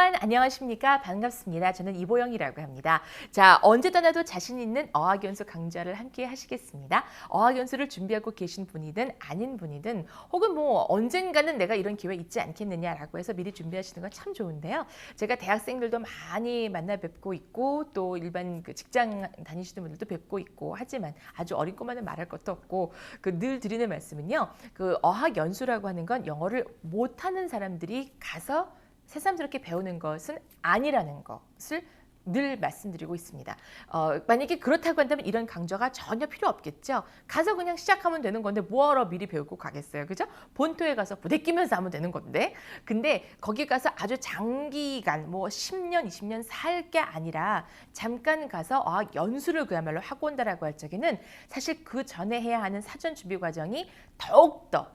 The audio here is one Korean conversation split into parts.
everyone. 안녕하십니까? 반갑습니다. 저는 이보영이라고 합니다. 자, 언제 떠나도 자신 있는 어학연수 강좌를 함께 하시겠습니다. 어학연수를 준비하고 계신 분이든 아닌 분이든 혹은 뭐 언젠가는 내가 이런 기회 있지 않겠느냐라고 해서 미리 준비하시는 건 참 좋은데요. 제가 대학생들도 많이 만나 뵙고 있고 또 일반 그 직장 다니시는 분들도 뵙고 있고 하지만 아주 어린 꼬마는 말할 것도 없고 늘 드리는 말씀은요. 그 어학연수라고 하는 건 영어를 못하는 사람들이 가서 새삼스럽게 배우는 것은 아니라는 것을 늘 말씀드리고 있습니다. 만약에 그렇다고 한다면 이런 강좌가 전혀 필요 없겠죠. 가서 그냥 시작하면 되는 건데 뭐하러 미리 배우고 가겠어요. 그죠? 본토에 가서 부대끼면서 하면 되는 건데. 근데 거기 가서 아주 장기간 뭐 10년, 20년 살 게 아니라 잠깐 가서 연수를 그야말로 하고 온다라고 할 적에는 사실 그 전에 해야 하는 사전 준비 과정이 더욱더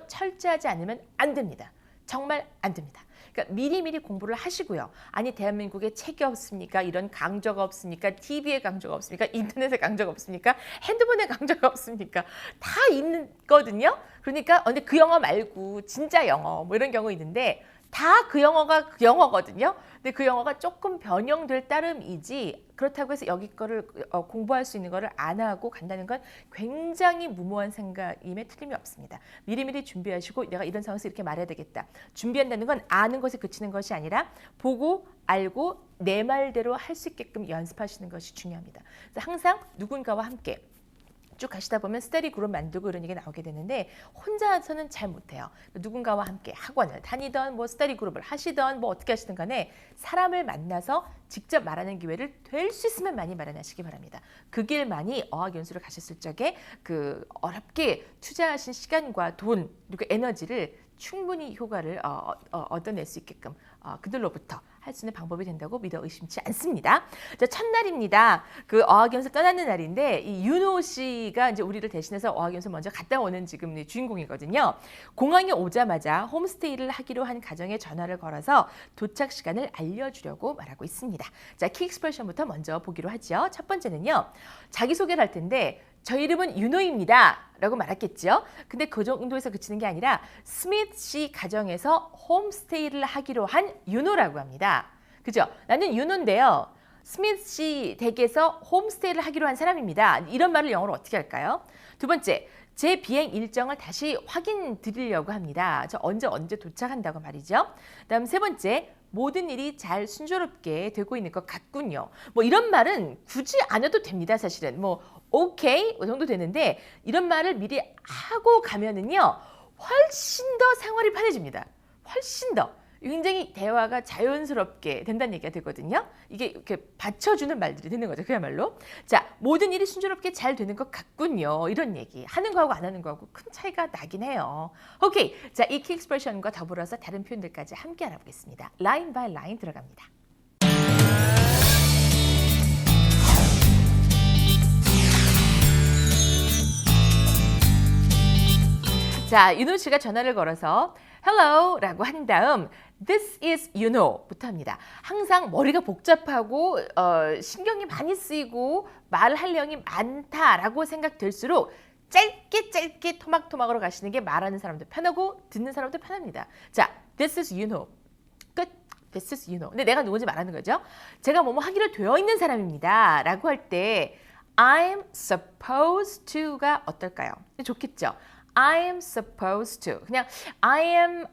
철저하지 않으면 안 됩니다. 정말 안 됩니다. 그러니까 미리미리 공부를 하시고요. 아니 대한민국에 책이 없습니까? 이런 강좌가 없습니까? TV에 강좌가 없습니까? 인터넷에 강좌가 없습니까? 핸드폰에 강좌가 없습니까? 다 있거든요. 그러니까 근데 그 영어 말고 진짜 영어 뭐 이런 경우 있는데 다 그 영어가 그 영어거든요. 근데 그 영어가 조금 변형될 따름이지 그렇다고 해서 여기 거를 공부할 수 있는 거를 안 하고 간다는 건 굉장히 무모한 생각임에 틀림이 없습니다. 미리미리 준비하시고 내가 이런 상황에서 이렇게 말해야 되겠다. 준비한다는 건 아는 것에 그치는 것이 아니라 보고 알고 내 말대로 할 수 있게끔 연습하시는 것이 중요합니다. 그래서 항상 누군가와 함께 쭉 가시다 보면 스터디 그룹 만들고 이런 얘기 나오게 되는데 혼자서는 잘 못해요. 누군가와 함께 학원을 다니던 뭐 스터디 그룹을 하시던 뭐 어떻게 하시든 간에 사람을 만나서 직접 말하는 기회를 될 수 있으면 많이 마련하시기 바랍니다. 그 길만이 어학연수를 가셨을 적에 그 어렵게 투자하신 시간과 돈 그리고 에너지를 충분히 효과를 얻어낼 수 있게끔 그들로부터 할 수 있는 방법이 된다고 믿어 의심치 않습니다. 자, 첫날입니다. 그 어학연수 떠나는 날인데 이 윤호 씨가 이제 우리를 대신해서 어학연수 먼저 갔다 오는 지금 주인공이거든요. 공항에 오자마자 홈스테이를 하기로 한 가정에 전화를 걸어서 도착 시간을 알려주려고 말하고 있습니다. 자, 키 익스프레션부터 먼저 보기로 하죠. 첫 번째는요. 자기소개를 할 텐데 저 이름은 윤호입니다. 라고 말했겠죠. 근데 그 정도에서 그치는 게 아니라 스미스 씨 가정에서 홈스테이를 하기로 한 윤호라고 합니다. 그죠? 나는 윤호인데요. 스미스 씨 댁에서 홈스테이를 하기로 한 사람입니다. 이런 말을 영어로 어떻게 할까요? 두 번째, 제 비행 일정을 다시 확인 드리려고 합니다. 저 언제 도착한다고 말이죠. 다음 세 번째, 모든 일이 잘 순조롭게 되고 있는 것 같군요. 뭐 이런 말은 굳이 안 해도 됩니다. 사실은 뭐 오케이 정도 되는데 이런 말을 미리 하고 가면은요 훨씬 더 생활이 편해집니다. 훨씬 더 굉장히 대화가 자연스럽게 된다는 얘기가 되거든요. 이게 이렇게 받쳐주는 말들이 되는 거죠. 그야말로. 자, 모든 일이 순조롭게 잘 되는 것 같군요. 이런 얘기. 하는 거하고 안 하는 거하고 큰 차이가 나긴 해요. 오케이. 자, 이 키 익스프레션과 더불어서 다른 표현들까지 함께 알아보겠습니다. 라인 바이 라인 들어갑니다. 자, 윤호 씨가 전화를 걸어서 hello라고 한 다음 this is 윤호부터 합니다. 항상 머리가 복잡하고 신경이 많이 쓰이고 말할 내용이 많다라고 생각될수록 짧게 토막토막으로 가시는 게 말하는 사람도 편하고 듣는 사람도 편합니다. 자, this is 윤호. 끝. This is 윤호. 근데 내가 누군지 말하는 거죠. 제가 뭐뭐 하기로 되어 있는 사람입니다. 라고 할 때 I'm supposed to가 어떨까요? 좋겠죠. I am supposed to. 그냥 I am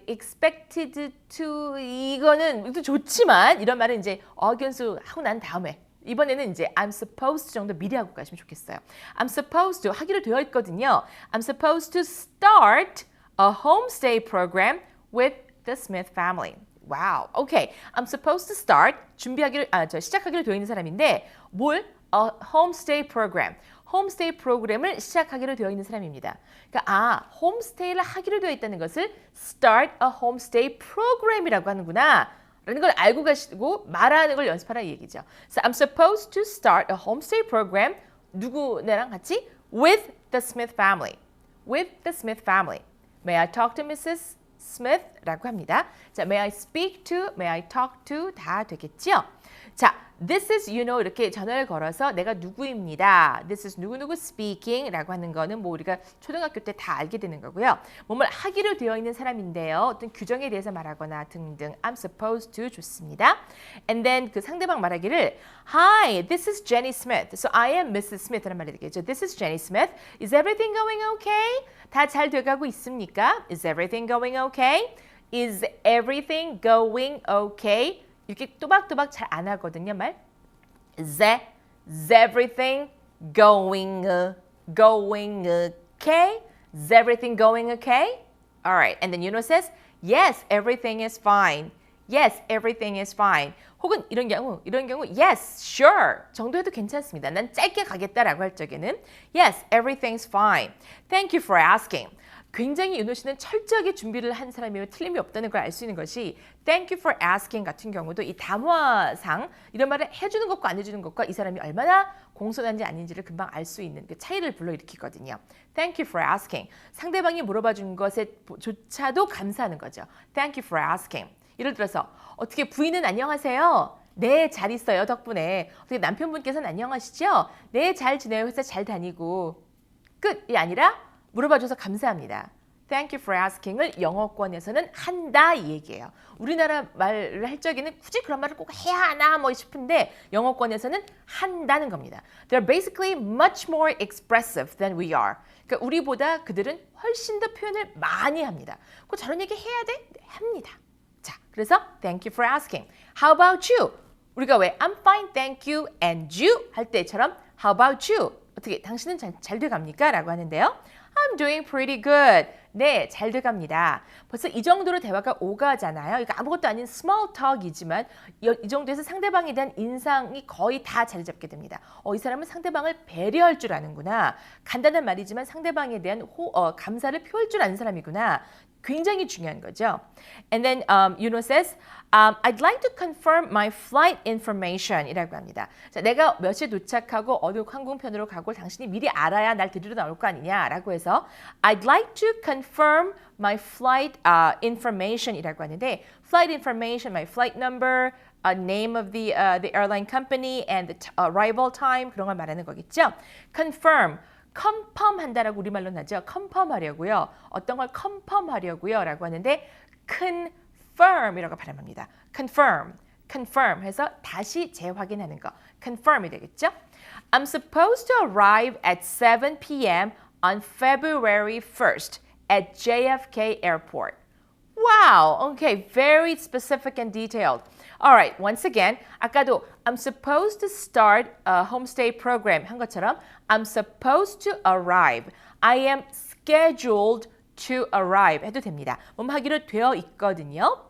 expected to 이거는 좋지만 이런 말은 이제 어학연수 하고 난 다음에 이번에는 이제 I'm supposed to 정도 미리 하고 가시면 좋겠어요. I'm supposed to 하기로 되어 있거든요. I'm supposed to start a homestay program with the Smith family. 와우. 오케이. I'm supposed to start 시작하기로 되어 있는 사람인데 뭘? A homestay program. 홈스테이 프로그램을 시작하기로 되어 있는 사람입니다. 그러니까 홈스테이를 하기로 되어 있다는 것을 start a homestay program이라고 하는구나 라는 걸 알고 가시고 말하는 걸 연습하라 이 얘기죠. So I'm supposed to start a homestay program 누구네랑 같이 with the Smith family. With the Smith family. May I talk to Mrs. Smith? 라고 합니다. 자, may I speak to, may I talk to 다 되겠죠? 자, this is you know 이렇게 전화를 걸어서 내가 누구입니다. This is 누구누구 speaking 라고 하는 거는 뭐 우리가 초등학교 때 다 알게 되는 거고요. 뭐뭘 하기로 되어 있는 사람인데요. 어떤 규정에 대해서 말하거나 등등 I'm supposed to 좋습니다. And then 그 상대방 말하기를 Hi, this is Jenny Smith. So I am Mrs. Smith 라는 말이 되겠죠. This is Jenny Smith. Is everything going okay? 다 잘 돼가고 있습니까? Is everything going okay? Is everything going okay? 이렇게 또박또박 잘 안 하거든요, 말. Is everything going okay? Is everything going okay? All right. And then Yuno says, yes, everything is fine. Yes, everything is fine. 혹은 이런 경우, yes, sure 정도 해도 괜찮습니다. 난 짧게 가겠다라고 할 적에는 yes, everything's fine. Thank you for asking. 굉장히 윤호 씨는 철저하게 준비를 한 사람이면 틀림이 없다는 걸 알 수 있는 것이 Thank you for asking 같은 경우도 이 담화상 이런 말을 해주는 것과 안 해주는 것과 이 사람이 얼마나 공손한지 아닌지를 금방 알 수 있는 그 차이를 불러일으키거든요. Thank you for asking. 상대방이 물어봐 준 것에조차도 감사하는 거죠. Thank you for asking. 예를 들어서 어떻게 부인은 안녕하세요? 네, 잘 있어요. 덕분에. 어떻게 남편분께서는 안녕하시죠? 네, 잘 지내요. 회사 잘 다니고. 끝이 아니라 물어봐줘서 감사합니다. Thank you for asking을 영어권에서는 한다 이 얘기예요. 우리나라 말을 할 적에는 굳이 그런 말을 꼭 해야 하나 뭐 싶은데 영어권에서는 한다는 겁니다. They're basically much more expressive than we are. 그러니까 우리보다 그들은 훨씬 더 표현을 많이 합니다. 그 저런 얘기 해야 돼? 네, 합니다. 자, 그래서 Thank you for asking. How about you? 우리가 왜 I'm fine, thank you, and you 할 때처럼 How about you? 어떻게 당신은 잘 돼갑니까? 라고 하는데요. I'm doing pretty good. 네, 잘 돼갑니다. 벌써 이 정도로 대화가 오가잖아요. 이거 아무것도 아닌 small talk이지만 이 정도에서 상대방에 대한 인상이 거의 다 자리 잡게 됩니다. 이 사람은 상대방을 배려할 줄 아는구나. 간단한 말이지만 상대방에 대한 감사를 표할 줄 아는 사람이구나. 굉장히 중요한 거죠. And then Yuno says, I'd like to confirm my flight information 이라고 합니다. 자, 내가 몇 시에 도착하고 어느 항공편으로 가고 당신이 미리 알아야 날 데리러 나올 거 아니냐라고 해서 I'd like to confirm my flight information 이라고 하는데 flight information, my flight number, name of the airline company and the arrival time 그런 걸 말하는 거겠죠. confirm 컨펌 한다라고 우리말로 하죠. 컨펌 하려고요. 어떤 걸 컨펌 하려고요. 라고 하는데 confirm 이라고 발음합니다. confirm 해서 다시 재확인하는 거. confirm이 되겠죠. I'm supposed to arrive at 7 p.m. on February 1st at JFK Airport. Wow, okay, very specific and detailed. All right, once again, 아까도 I'm supposed to start a homestay program 한 것처럼 I'm supposed to arrive. I am scheduled to arrive 해도 됩니다. 하기로 되어 있거든요.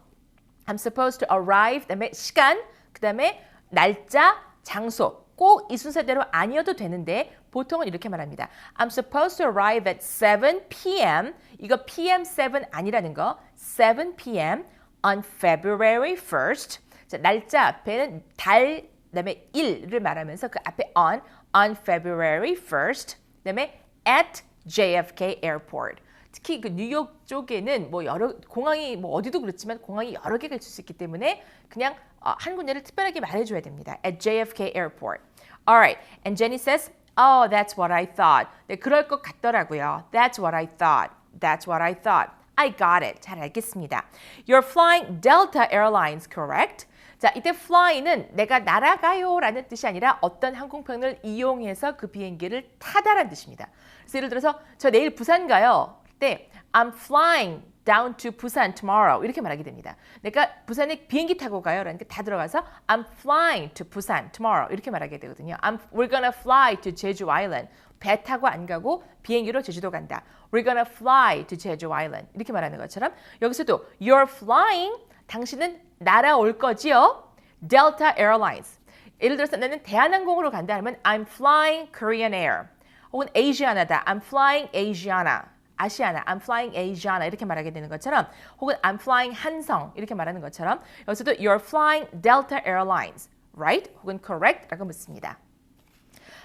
I'm supposed to arrive, 그다음에 시간, 그다음에 날짜, 장소. 꼭 이 순서대로 아니어도 되는데 보통은 이렇게 말합니다. I'm supposed to arrive at 7 p.m. 이거 PM 7 아니라는 거. 7 p.m. on February 1st. 자, 날짜 앞에는 달, 그다음에 일을 말하면서 그 앞에 on February 1st. 그다음에 at JFK Airport. 특히 그 뉴욕 쪽에는 뭐 여러 공항이 뭐 어디도 그렇지만 공항이 여러 개가 있을 수 있기 때문에 그냥 한 군데를 특별하게 말해줘야 됩니다. At JFK Airport. Alright. And Jenny says, oh, that's what I thought. 네, 그럴 것 같더라고요. That's what I thought. That's what I thought. I got it. 잘 알겠습니다. You're flying Delta Airlines, correct? 자, 이때 fly는 내가 날아가요 라는 뜻이 아니라 어떤 항공편을 이용해서 그 비행기를 타다라는 뜻입니다. 그래서 예를 들어서 저 내일 부산 가요. 때 I'm flying down to Busan tomorrow 이렇게 말하게 됩니다. 내가 부산에 비행기 타고 가요 라는 게 다 들어가서 I'm flying to Busan tomorrow 이렇게 말하게 되거든요. We're gonna fly to Jeju Island. 배 타고 안 가고 비행기로 제주도 간다. We're gonna fly to Jeju Island 이렇게 말하는 것처럼 여기서도 You're flying 당신은 날아올 거지요. Delta Airlines 예를 들어서 나는 대한항공으로 간다 하면 I'm flying Korean Air 혹은 Asiana다. I'm flying Asiana 아시아나, I'm flying Asiana 이렇게 말하게 되는 것처럼 혹은 I'm flying 한성 이렇게 말하는 것처럼 여기서도 You're flying Delta Airlines, right? 혹은 correct? 라고 묻습니다.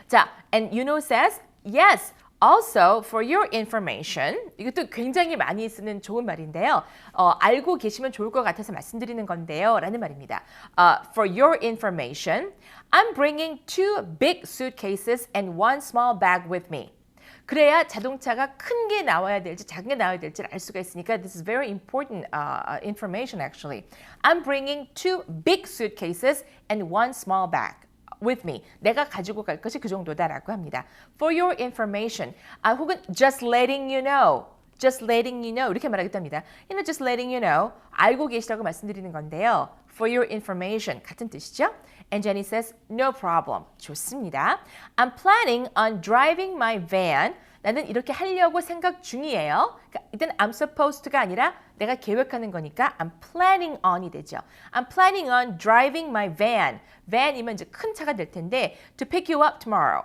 자, and Yuno says, yes, Also, for your information, 이것도 굉장히 많이 쓰는 좋은 말인데요. 알고 계시면 좋을 것 같아서 말씀드리는 건데요. 라는 말입니다. For your information, I'm bringing 2 big suitcases and 1 small bag with me. 그래야 자동차가 큰 게 나와야 될지 작은 게 나와야 될지를 알 수가 있으니까 this is very important information actually. I'm bringing 2 big suitcases and 1 small bag. with me. 내가 가지고 갈 것이 그 정도다라고 합니다. For your information. 혹은 just letting you know. just letting you know. 이렇게 말하겠답니다. You know, just letting you know. 알고 계시다고 말씀드리는 건데요. For your information. 같은 뜻이죠? And Jenny says, no problem. 좋습니다. I'm planning on driving my van. 나는 이렇게 하려고 생각 중이에요. 그러니까 이땐 I'm supposed to가 아니라 내가 계획하는 거니까 I'm planning on이 되죠. I'm planning on driving my van. van이면 이제 큰 차가 될 텐데 to pick you up tomorrow.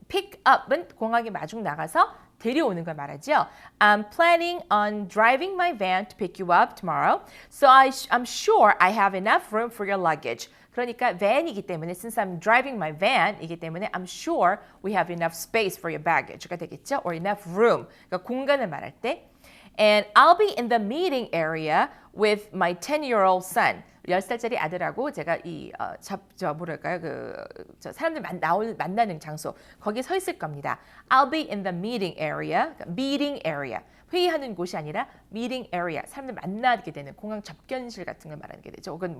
pick up은 공항에 마중 나가서 데려오는 걸 말하죠. I'm planning on driving my van to pick you up tomorrow. So I'm sure I have enough room for your luggage. 그러니까 van이기 때문에 since I'm driving my van 이기 때문에 I'm sure we have enough space for your baggage가 되겠죠. or enough room. 그러니까 공간을 말할 때 And I'll be in the meeting area with my 10-year-old son. 10살짜리 아들하고 제가 사람들 만나는 장소 거기에 서 있을 겁니다. I'll be in the meeting area. meeting area. 회의하는 곳이 아니라 meeting area. 사람들 만나게 되는 공항 접견실 같은 걸 말하는 게 되죠. 혹은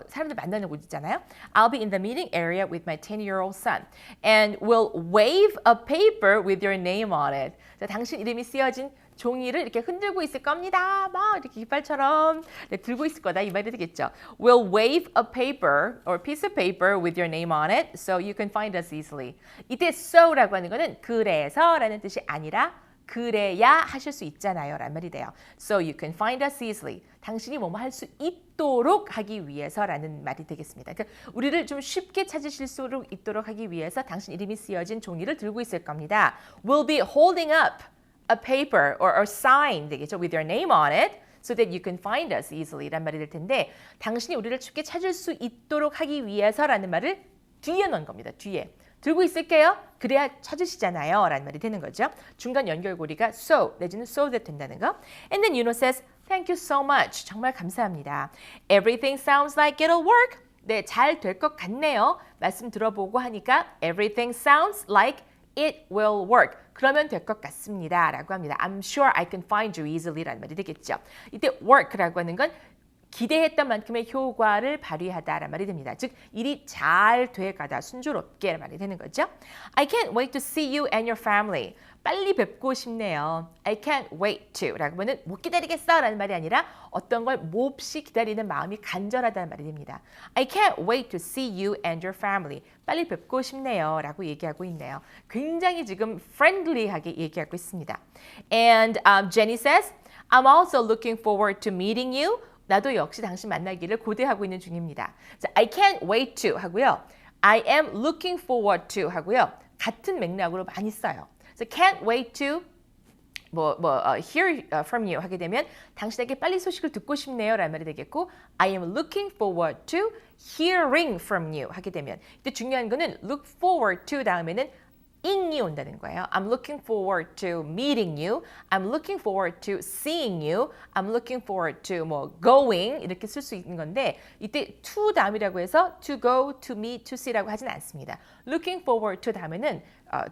사람들 만나는 곳 있잖아요. I'll be in the meeting area with my 10-year-old son. And we'll wave a paper with your name on it. 자, 당신 이름이 쓰여진 종이를 이렇게 흔들고 있을 겁니다. 막 이렇게 깃발처럼 들고 있을 거다 이 말이 되겠죠. We'll wave a paper or piece of paper with your name on it so you can find us easily. 이때 so라고 하는 거는 그래서라는 뜻이 아니라 그래야 하실 수 있잖아요 라는 말이 돼요. So you can find us easily. 당신이 뭐뭐 할 수 있도록 하기 위해서라는 말이 되겠습니다. 그러니까 우리를 좀 쉽게 찾으실 수 있도록 하기 위해서 당신 이름이 쓰여진 종이를 들고 있을 겁니다. We'll be holding up a paper or a sign 되겠죠. with your name on it so that you can find us easily 란 말이 될 텐데 당신이 우리를 쉽게 찾을 수 있도록 하기 위해서라는 말을 뒤에 넣은 겁니다. 뒤에. 들고 있을게요. 그래야 찾으시잖아요. 라는 말이 되는 거죠. 중간 연결고리가 so 내지는 so that 된다는 거. And then Yuno says, thank you so much. 정말 감사합니다. Everything sounds like it'll work. 네, 잘 될 것 같네요. 말씀 들어보고 하니까 everything sounds like it will work. 그러면 될 것 같습니다. 라고 합니다. I'm sure I can find you easily 라는 말이 되겠죠. 이때 work라고 하는 건 기대했던 만큼의 효과를 발휘하다라는 말이 됩니다. 즉 일이 잘 돼가다 순조롭게 말이 되는 거죠. I can't wait to see you and your family. 빨리 뵙고 싶네요. I can't wait to 라고 하면 못 기다리겠어 라는 말이 아니라 어떤 걸 몹시 기다리는 마음이 간절하다는 말이 됩니다. I can't wait to see you and your family. 빨리 뵙고 싶네요 라고 얘기하고 있네요. 굉장히 지금 friendly하게 얘기하고 있습니다. And Jenny says, I'm also looking forward to meeting you. 나도 역시 당신 만나기를 고대하고 있는 중입니다. 자, I can't wait to 하고요. I am looking forward to 하고요. 같은 맥락으로 많이 써요. So can't wait to hear from you 하게 되면 당신에게 빨리 소식을 듣고 싶네요 라는 말이 되겠고 I am looking forward to hearing from you 하게 되면 이때 중요한 거는 look forward to 다음에는 ing이 온다는 거예요. I'm looking forward to meeting you. I'm looking forward to seeing you. I'm looking forward to going 이렇게 쓸 수 있는 건데 이때 to 다음이라고 해서 to go, to meet, to see라고 하진 않습니다. Looking forward to 다음에는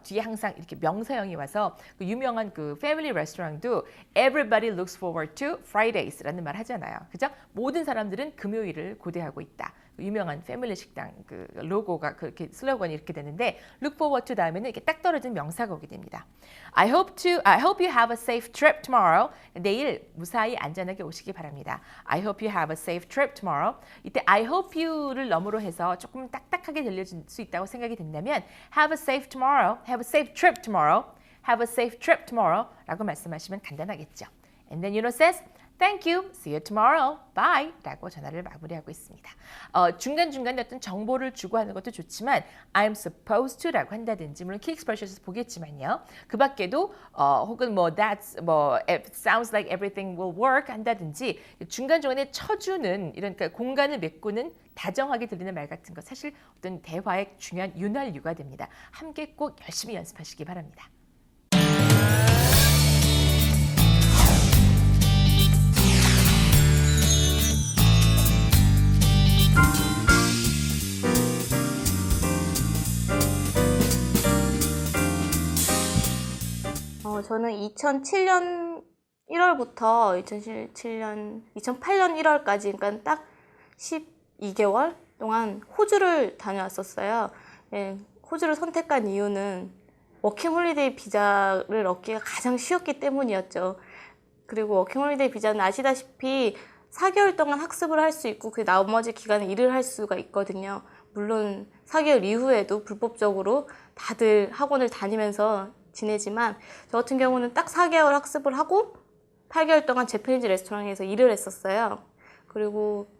뒤에 항상 이렇게 명사형이 와서 그 유명한 그 패밀리 레스토랑도 Everybody looks forward to Fridays라는 말 하잖아요. 그죠? 모든 사람들은 금요일을 고대하고 있다. 유명한 패밀리 식당 그 로고가 그렇게 슬로건이 이렇게 되는데 look forward to 다음에는 이렇게 딱 떨어진 명사가 오게 됩니다. I hope you have a safe trip tomorrow. 내일 무사히 안전하게 오시기 바랍니다. I hope you have a safe trip tomorrow. 이때 I hope you를 너머로 해서 조금 딱딱하게 들려질 수 있다고 생각이 된다면 have a safe tomorrow, have a safe trip tomorrow, have a safe trip tomorrow 라고 말씀하시면 간단하겠죠. And then Yuno says, Thank you. See you tomorrow. Bye. 라고 전화를 마무리하고 있습니다. 중간중간에 어떤 정보를 주고 하는 것도 좋지만 I'm supposed to 라고 한다든지 물론 key expressions에서 보겠지만요. 그 밖에도 혹은 it sounds like everything will work 한다든지 중간중간에 쳐주는 이런 그러니까 공간을 메꾸는 다정하게 들리는 말 같은 거 사실 어떤 대화의 중요한 윤활유가 됩니다. 함께 꼭 열심히 연습하시기 바랍니다. 저는 2007년 1월부터 2008년 1월까지, 그러니까 딱 12개월 동안 호주를 다녀왔었어요. 예, 호주를 선택한 이유는 워킹홀리데이 비자를 얻기가 가장 쉬웠기 때문이었죠. 그리고 워킹홀리데이 비자는 아시다시피 4개월 동안 학습을 할 수 있고 그 나머지 기간에 일을 할 수가 있거든요. 물론 4개월 이후에도 불법적으로 다들 학원을 다니면서 지내지만 저 같은 경우는 딱 4개월 학습을 하고 8개월 동안 재패니즈 레스토랑에서 일을 했었어요. 그리고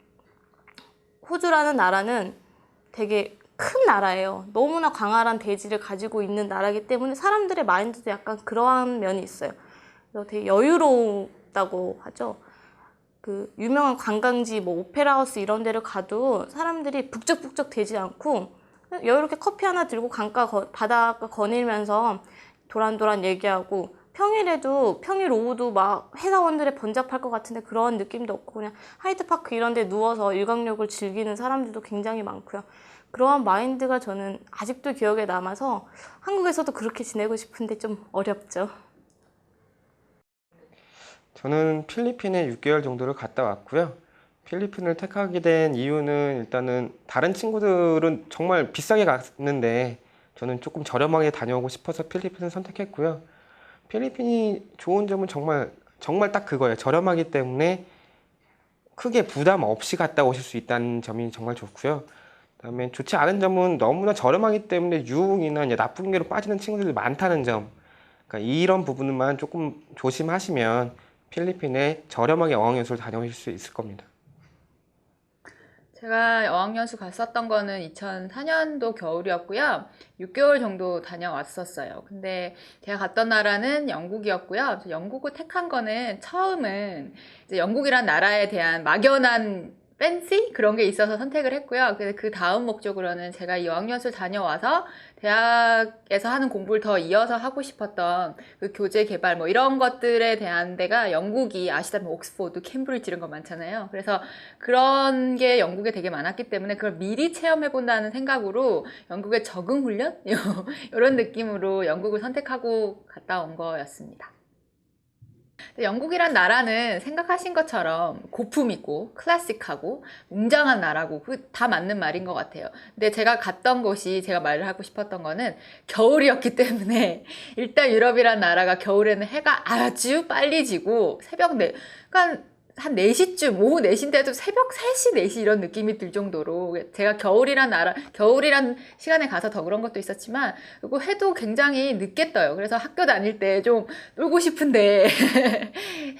호주라는 나라는 되게 큰 나라예요. 너무나 광활한 대지를 가지고 있는 나라이기 때문에 사람들의 마인드도 약간 그러한 면이 있어요. 그래서 되게 여유롭다고 하죠. 그 유명한 관광지 뭐 오페라 하우스 이런 데를 가도 사람들이 북적북적 되지 않고 여유롭게 커피 하나 들고 바닷가 거닐면서 도란도란 얘기하고, 평일에도 평일 오후도 막 회사원들의 번잡할 것 같은데 그런 느낌도 없고 그냥 하이드파크 이런 데 누워서 일광욕을 즐기는 사람들도 굉장히 많고요. 그러한 마인드가 저는 아직도 기억에 남아서 한국에서도 그렇게 지내고 싶은데 좀 어렵죠. 저는 필리핀에 6개월 정도를 갔다 왔고요. 필리핀을 택하게 된 이유는 일단은 다른 친구들은 정말 비싸게 갔는데 저는 조금 저렴하게 다녀오고 싶어서 필리핀을 선택했고요. 필리핀이 좋은 점은 정말 딱 그거예요. 저렴하기 때문에 크게 부담 없이 갔다 오실 수 있다는 점이 정말 좋고요. 그다음에 좋지 않은 점은 너무나 저렴하기 때문에 유흥이나 이제 나쁜 게로 빠지는 친구들이 많다는 점. 그러니까 이런 부분만 조금 조심하시면 필리핀에 저렴하게 어학연수를 다녀오실 수 있을 겁니다. 제가 어학연수 갔었던 거는 2004년도 겨울이었고요. 6개월 정도 다녀왔었어요. 근데 제가 갔던 나라는 영국이었고요. 영국을 택한 거는 처음은 이제 영국이란 나라에 대한 막연한 팬시? 그런 게 있어서 선택을 했고요. 그 다음 목적으로는 제가 이 어학연수를 다녀와서 대학에서 하는 공부를 더 이어서 하고 싶었던 그 교재 개발 뭐 이런 것들에 대한 데가, 영국이 아시다시피 옥스포드, 캠브리지 이런 거 많잖아요. 그래서 그런 게 영국에 되게 많았기 때문에 그걸 미리 체험해 본다는 생각으로 영국의 적응 훈련? 이런 느낌으로 영국을 선택하고 갔다 온 거였습니다. 영국이란 나라는 생각하신 것처럼 고품있고 클래식하고 웅장한 나라고 다 맞는 말인 것 같아요. 근데 제가 갔던 곳이, 제가 말을 하고 싶었던 거는 겨울이었기 때문에 일단 유럽이란 나라가 겨울에는 해가 아주 빨리 지고 새벽 그러니까 한 4시쯤, 오후 4시인데도 새벽 3시, 4시 이런 느낌이 들 정도로, 제가 겨울이란 시간에 가서 더 그런 것도 있었지만, 그리고 해도 굉장히 늦게 떠요. 그래서 학교 다닐 때 좀 놀고 싶은데,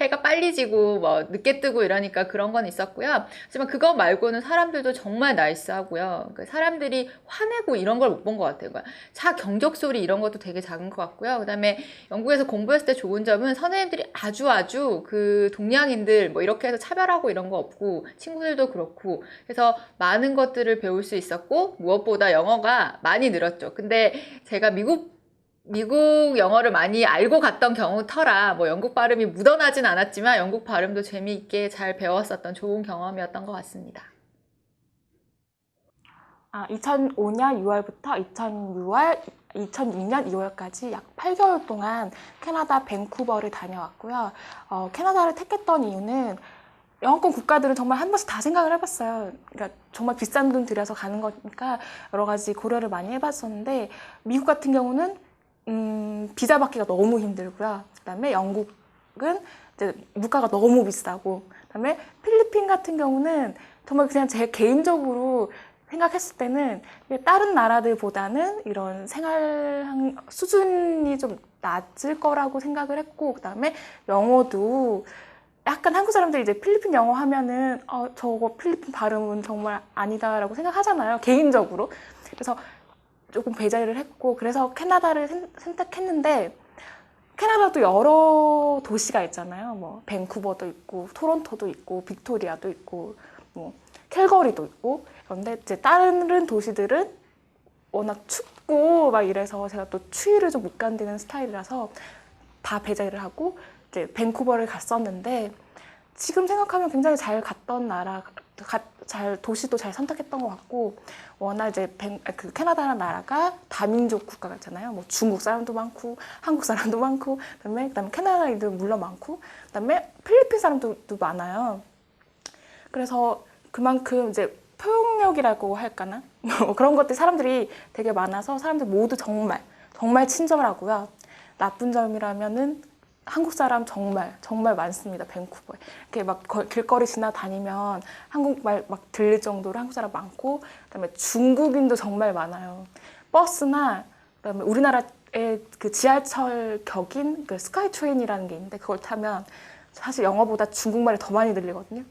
해가 빨리 지고, 뭐, 늦게 뜨고 이러니까 그런 건 있었고요. 하지만 그거 말고는 사람들도 정말 나이스하고요. 그러니까 사람들이 화내고 이런 걸 못 본 것 같아요. 그러니까 차 경적 소리 이런 것도 되게 작은 것 같고요. 그 다음에 영국에서 공부했을 때 좋은 점은 선생님들이 아주 그 동양인들, 뭐, 이렇게 해서 차별하고 이런 거 없고, 친구들도 그렇고, 그래서 많은 것들을 배울 수 있었고, 무엇보다 영어가 많이 늘었죠. 근데 제가 미국 영어를 많이 알고 갔던 경우 터라 뭐 영국 발음이 묻어나진 않았지만 영국 발음도 재미있게 잘 배웠었던 좋은 경험이었던 것 같습니다. 2005년 6월부터 2002년 2월까지 약 8개월 동안 캐나다 밴쿠버를 다녀왔고요. 캐나다를 택했던 이유는 영어권 국가들은 정말 한 번씩 다 생각을 해봤어요. 그러니까 정말 비싼 돈 들여서 가는 거니까 여러 가지 고려를 많이 해봤었는데, 미국 같은 경우는 비자 받기가 너무 힘들고요. 그다음에 영국은 이제 물가가 너무 비싸고, 그다음에 필리핀 같은 경우는 정말 그냥 제 개인적으로 생각했을 때는 다른 나라들보다는 이런 생활 수준이 좀 낮을 거라고 생각을 했고, 그다음에 영어도 약간 한국 사람들이 이제 필리핀 영어 하면은 저거 필리핀 발음은 정말 아니다라고 생각하잖아요, 개인적으로. 그래서 조금 배제를 했고, 그래서 캐나다를 선택했는데, 캐나다도 여러 도시가 있잖아요. 뭐 밴쿠버도 있고, 토론토도 있고, 빅토리아도 있고, 뭐 캘거리도 있고. 그런데 이제 다른 도시들은 워낙 춥고 막 이래서 제가 또 추위를 좀 못 견디는 스타일이라서 다 배제를 하고 이제 밴쿠버를 갔었는데 지금 생각하면 굉장히 잘 갔던 나라, 잘 도시도 잘 선택했던 것 같고 워낙 이제 그 캐나다라는 나라가 다민족 국가가 있잖아요. 뭐 중국 사람도 많고 한국 사람도 많고 그다음에 캐나다인도 물론 많고 그다음에 필리핀 사람도 많아요. 그래서 그만큼 이제 포용력이라고 할까나 그런 것들 사람들이 되게 많아서 사람들 모두 정말 친절하고요. 나쁜 점이라면은 한국 사람 정말 많습니다. 밴쿠버에 이렇게 막 길거리 지나다니면 한국말 막 들릴 정도로 한국 사람 많고 그다음에 중국인도 정말 많아요. 버스나 그다음에 우리나라의 그 지하철 격인 그 스카이트레인이라는 게 있는데 그걸 타면 사실 영어보다 중국말이 더 많이 들리거든요.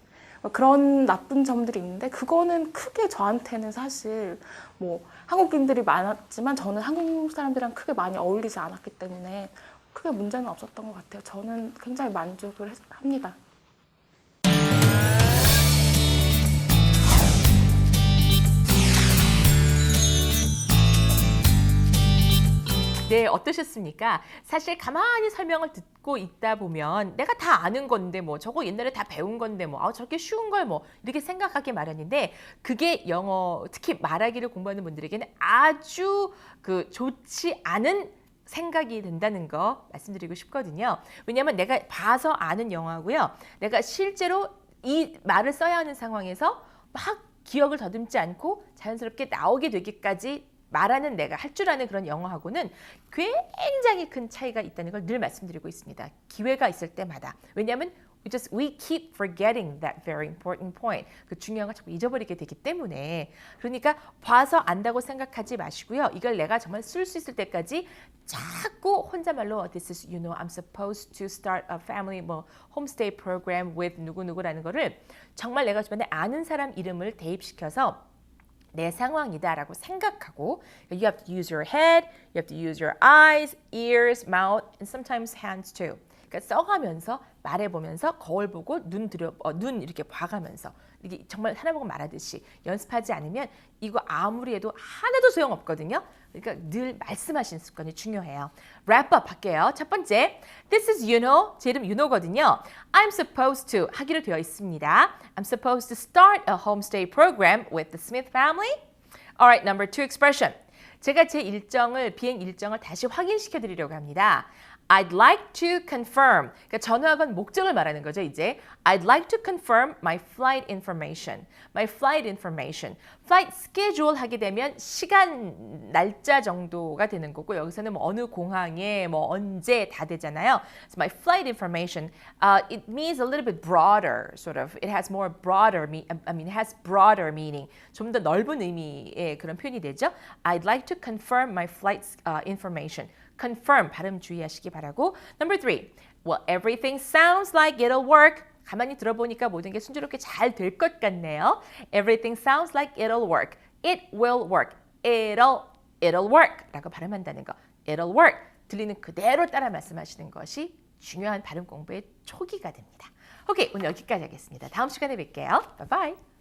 그런 나쁜 점들이 있는데 그거는 크게 저한테는 사실 뭐 한국인들이 많았지만 저는 한국 사람들이랑 크게 많이 어울리지 않았기 때문에 크게 문제는 없었던 것 같아요. 저는 굉장히 만족을 합니다. 네, 어떠셨습니까? 사실 가만히 설명을 듣고 있다 보면 내가 다 아는 건데 뭐 저거 옛날에 다 배운 건데 뭐 저렇게 쉬운 걸 뭐 이렇게 생각하기 마련인데 그게 영어 특히 말하기를 공부하는 분들에게는 아주 그 좋지 않은 생각이 된다는 거 말씀드리고 싶거든요. 왜냐하면 내가 봐서 아는 영어고요. 내가 실제로 이 말을 써야 하는 상황에서 막 기억을 더듬지 않고 자연스럽게 나오게 되기까지 말하는 내가 할 줄 아는 그런 영어하고는 굉장히 큰 차이가 있다는 걸 늘 말씀드리고 있습니다. 기회가 있을 때마다. 왜냐하면 we keep forgetting that very important point. 그 중요한 걸 자꾸 잊어버리게 되기 때문에. 그러니까 봐서 안다고 생각하지 마시고요. 이걸 내가 정말 쓸 수 있을 때까지 자꾸 혼자말로 This is, you know, I'm supposed to start a family 뭐 homestay program with 누구누구라는 거를 정말 내가 주변에 아는 사람 이름을 대입시켜서 내 상황이다라고 생각하고 you have to use your head, you have to use your eyes, ears, mouth, and sometimes hands too. 그러니까 써가면서 말해보면서 거울 보고 눈 이렇게 봐가면서 이게 정말 하나 보고 말하듯이 연습하지 않으면 이거 아무리 해도 하나도 소용없거든요. 그러니까 늘 말씀하시는 습관이 중요해요. Wrap up 할게요. 첫 번째, this is Yuno. 제 이름 Yuno거든요. I'm supposed to 하기로 되어 있습니다. I'm supposed to start a homestay program with the Smith family. Alright, number 2 expression. 제가 제 비행 일정을 다시 확인시켜 드리려고 합니다. I'd like to confirm. 그러니까 전화건 목적을 말하는 거죠, 이제. I'd like to confirm my flight information. My flight information. Flight schedule 하게 되면 시간, 날짜 정도가 되는 거고 여기서는 뭐 어느 공항에 뭐 언제 다 되잖아요. So my flight information, it means a little bit broader, sort of. It has more broader, it has broader meaning. 좀 더 넓은 의미의 그런 표현이 되죠. I'd like to confirm my flight information. Confirm, 발음 주의하시기 바라고. Number 3, well, everything sounds like it'll work. 가만히 들어보니까 모든 게 순조롭게 잘 될 것 같네요. Everything sounds like it'll work. It will work. It'll work. 라고 발음한다는 거. It'll work. 들리는 그대로 따라 말씀하시는 것이 중요한 발음 공부의 초기가 됩니다. 오케이, 오늘 여기까지 하겠습니다. 다음 시간에 뵐게요. Bye bye.